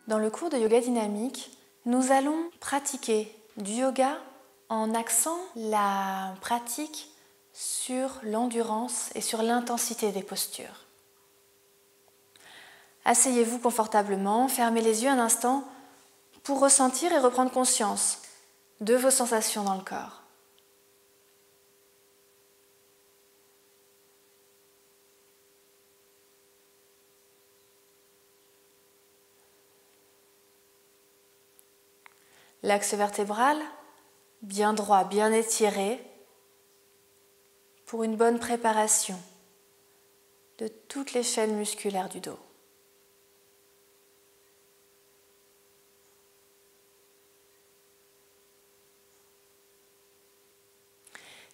Dans le cours de yoga dynamique, nous allons pratiquer du yoga en axant la pratique sur l'endurance et sur l'intensité des postures. Asseyez-vous confortablement, fermez les yeux un instant pour ressentir et reprendre conscience de vos sensations dans le corps. L'axe vertébral, bien droit, bien étiré, pour une bonne préparation de toutes les chaînes musculaires du dos.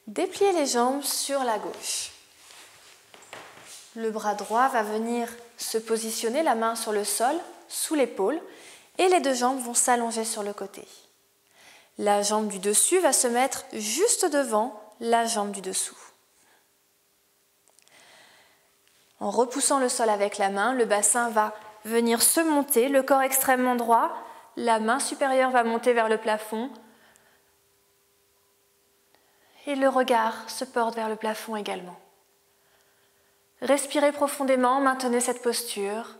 Dépliez les jambes sur la gauche. Le bras droit va venir se positionner, la main sur le sol, sous l'épaule, et les deux jambes vont s'allonger sur le côté. La jambe du dessus va se mettre juste devant la jambe du dessous. En repoussant le sol avec la main, le bassin va venir se monter, le corps extrêmement droit, la main supérieure va monter vers le plafond et le regard se porte vers le plafond également. Respirez profondément, maintenez cette posture.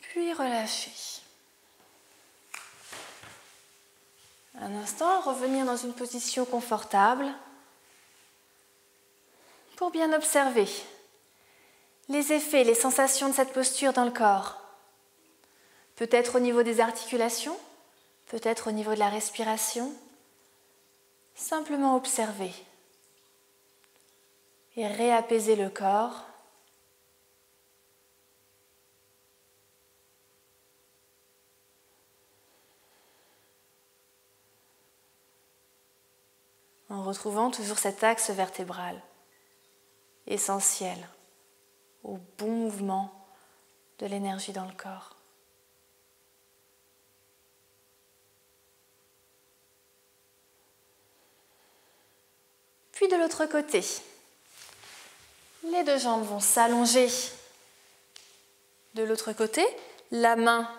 Puis relâchez. Un instant, revenir dans une position confortable pour bien observer les effets, les sensations de cette posture dans le corps. Peut-être au niveau des articulations, peut-être au niveau de la respiration. Simplement observer et réapaiser le corps. En retrouvant toujours cet axe vertébral, essentiel au bon mouvement de l'énergie dans le corps. Puis de l'autre côté, les deux jambes vont s'allonger de l'autre côté, la main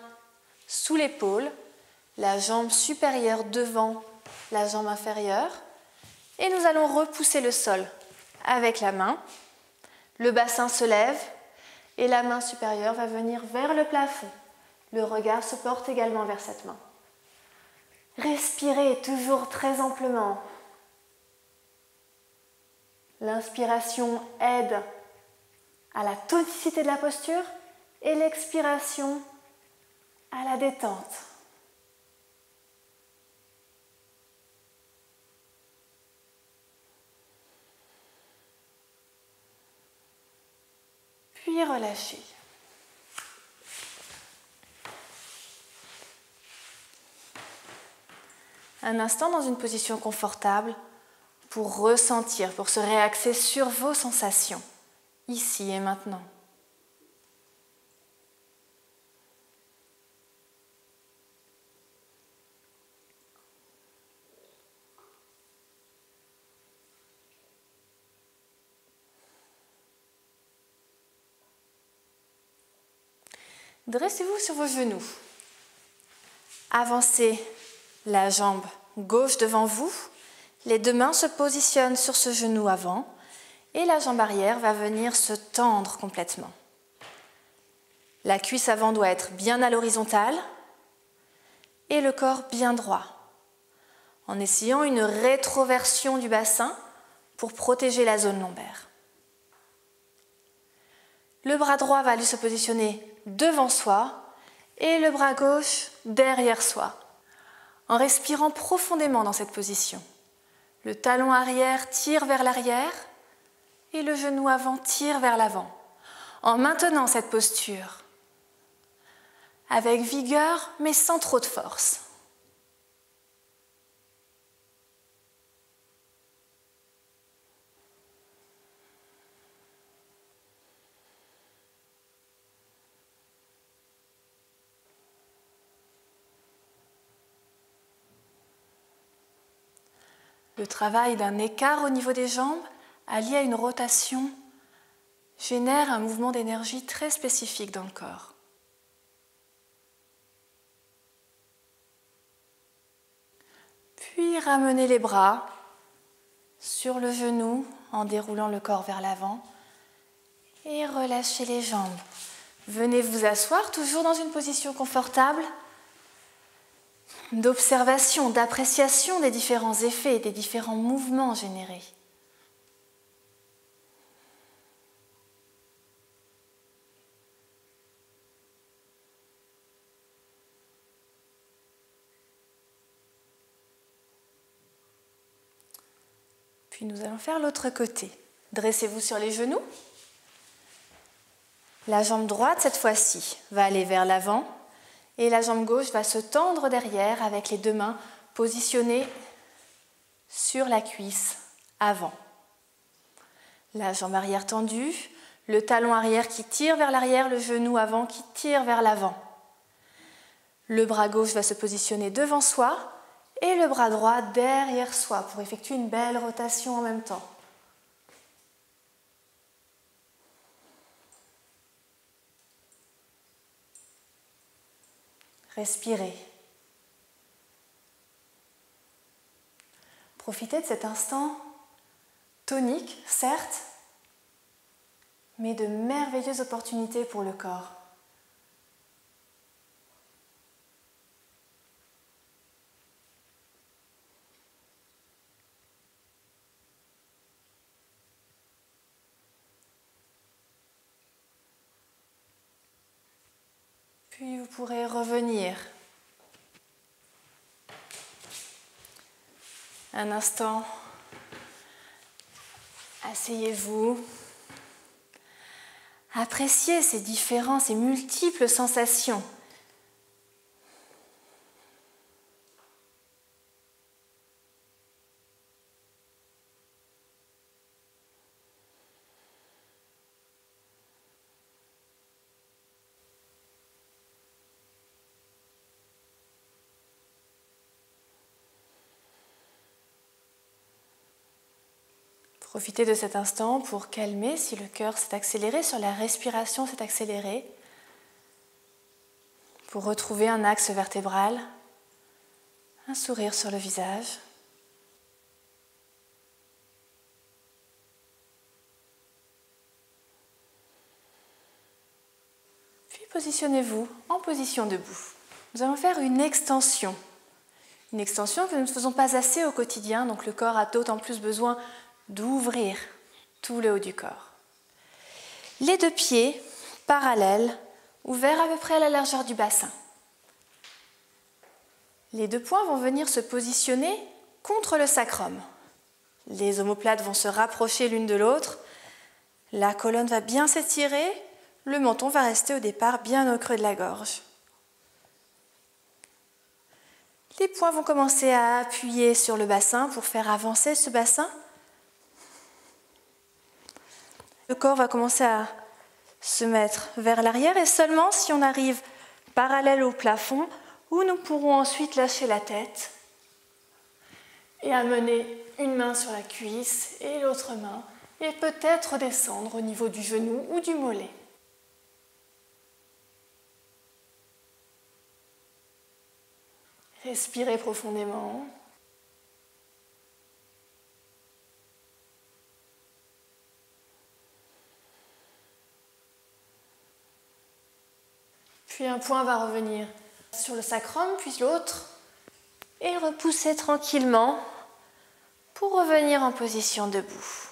sous l'épaule, la jambe supérieure devant la jambe inférieure. Et nous allons repousser le sol avec la main. Le bassin se lève et la main supérieure va venir vers le plafond. Le regard se porte également vers cette main. Respirez toujours très amplement. L'inspiration aide à la tonicité de la posture et l'expiration à la détente. Puis relâchez. Un instant dans une position confortable pour ressentir, pour se réaxer sur vos sensations, ici et maintenant. Dressez-vous sur vos genoux. Avancez la jambe gauche devant vous. Les deux mains se positionnent sur ce genou avant et la jambe arrière va venir se tendre complètement. La cuisse avant doit être bien à l'horizontale et le corps bien droit, en essayant une rétroversion du bassin pour protéger la zone lombaire. Le bras droit va aller se positionner devant soi et le bras gauche derrière soi, en respirant profondément dans cette position. Le talon arrière tire vers l'arrière et le genou avant tire vers l'avant, en maintenant cette posture avec vigueur mais sans trop de force. Le travail d'un écart au niveau des jambes, allié à une rotation, génère un mouvement d'énergie très spécifique dans le corps. Puis ramenez les bras sur le genou en déroulant le corps vers l'avant et relâchez les jambes. Venez vous asseoir toujours dans une position confortable d'observation, d'appréciation des différents effets et des différents mouvements générés. Puis nous allons faire l'autre côté. Dressez-vous sur les genoux. La jambe droite, cette fois-ci, va aller vers l'avant et la jambe gauche va se tendre derrière avec les deux mains positionnées sur la cuisse avant. La jambe arrière tendue, le talon arrière qui tire vers l'arrière, le genou avant qui tire vers l'avant. Le bras gauche va se positionner devant soi et le bras droit derrière soi pour effectuer une belle rotation en même temps. Respirez. Profitez de cet instant tonique, certes, mais de merveilleuses opportunités pour le corps. Puis vous pourrez revenir un instant. Asseyez-vous. Appréciez ces différentes, ces multiples sensations. Profitez de cet instant pour calmer si le cœur s'est accéléré, sur la respiration s'est accélérée, pour retrouver un axe vertébral, un sourire sur le visage. Puis positionnez-vous en position debout. Nous allons faire une extension. Une extension que nous ne faisons pas assez au quotidien, donc le corps a d'autant plus besoin d'ouvrir tout le haut du corps. Les deux pieds parallèles, ouverts à peu près à la largeur du bassin. Les deux poings vont venir se positionner contre le sacrum. Les omoplates vont se rapprocher l'une de l'autre. La colonne va bien s'étirer. Le menton va rester au départ bien au creux de la gorge. Les poings vont commencer à appuyer sur le bassin pour faire avancer ce bassin. Le corps va commencer à se mettre vers l'arrière et seulement si on arrive parallèle au plafond, où nous pourrons ensuite lâcher la tête et amener une main sur la cuisse et l'autre main et peut-être descendre au niveau du genou ou du mollet. Respirez profondément. Puis un point va revenir sur le sacrum, puis l'autre, et repousser tranquillement pour revenir en position debout.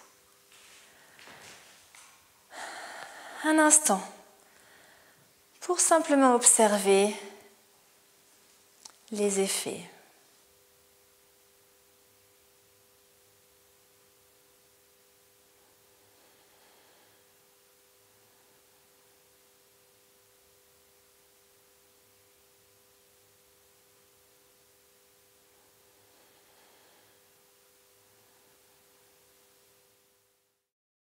Un instant pour simplement observer les effets.